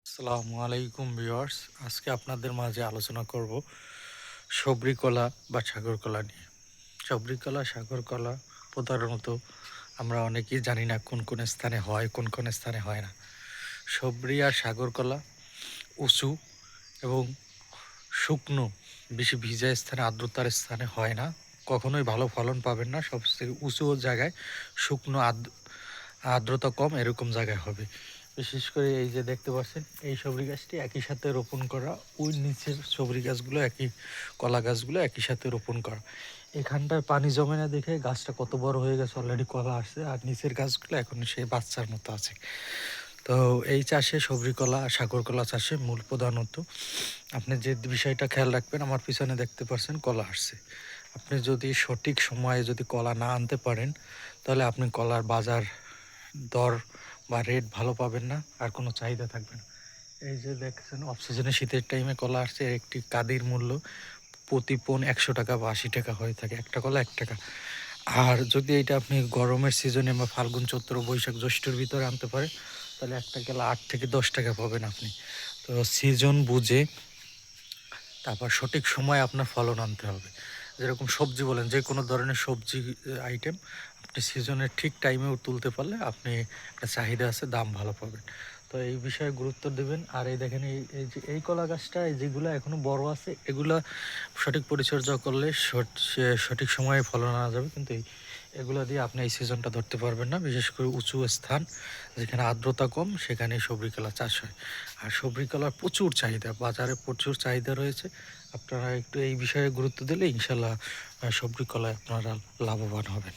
আসসালামু আলাইকুম ভিউয়ার্স। আজকে আপনাদের মাঝে আলোচনা করব সবরি কলা বা সাগর কলা নিয়ে। সবরি কলা, সাগর কলা প্রধানত আমরা অনেকেই জানি না কোন কোন স্থানে হয়, কোন কোন স্থানে হয় না। সবরি আর সাগর কলা উঁচু এবং শুকনো, বেশি ভিজা স্থানে, আর্দ্রতার স্থানে হয় না, কখনোই ভালো ফলন পাবেন না। সবথেকে উঁচু জায়গায়, শুকনো আর্দ্রতা কম এরকম জায়গায় হবে। বিশেষ করে এই যে দেখতে পাচ্ছেন, এই সবরি গাছটি একই সাথে রোপণ করা, ওই নিচের সবরি গাছগুলো কলা গাছগুলো একই সাথে রোপণ করা। এখানটায় পানি জমে না দেখে গাছটা কত বড় হয়ে গেছে, অলরেডি কলা আসছে, আর নিচের গাছগুলো এখন সেই বাচ্চার মতো আছে। তো এই চাষে সবরি কলা আর সাগর কলা চাষে মূল প্রধানত আপনি যে বিষয়টা খেয়াল রাখবেন, আমার পিছনে দেখতে পাচ্ছেন কলা আসছে। আপনি যদি সঠিক সময়ে যদি কলা না আনতে পারেন, তাহলে আপনি কলার বাজার দর বা রেট ভালো পাবেন না, আর কোনো চাহিদা থাকবে না। এই যে দেখছেন, অফ সিজনে শীতের টাইমে কলা আসছে, একটি কাদির মূল্য প্রতি পোন 100 টাকা বা 80 টাকা হয়ে থাকে, একটা কলা 1 টাকা। আর যদি এটা আপনি গরমের সিজনে বা ফাল্গুন চৈত্র বৈশাখ জ্যৈষ্ঠের ভিতরে আনতে পারেন, তাহলে একটা কলা 8 থেকে 10 টাকা পাবেন আপনি। তো সিজন বুঝে তারপর সঠিক সময়ে আপনার ফলন আনতে হবে। যেরকম সবজি বলেন, যে কোনো ধরনের সবজি আইটেম আপনি সিজনের ঠিক টাইমেও তুলতে পারলে আপনি একটা চাহিদা আছে, দাম ভালো পাবেন। তো এই বিষয়ে গুরুত্ব দেবেন। আর এই দেখেন, এই যে এই কলা গাছটা, যেগুলো এখনো বড় আছে, এগুলা সঠিক পরিচর্যা করলে সঠিক সময়ে ফলন আনা যাবে। কিন্তু এগুলা দিয়ে আপনি এই সিজনটা ধরতে পারবেন না। বিশেষ করে উঁচু স্থান, যেখানে আর্দ্রতা কম, সেখানে সবরি কলা চাষ হয়। আর সবরি কলার প্রচুর চাহিদা, বাজারে প্রচুর চাহিদা রয়েছে। আপনারা একটু এই বিষয়ে গুরুত্ব দিলে ইনশাল্লাহ সবজি কলায় আপনারা লাভবান হবেন।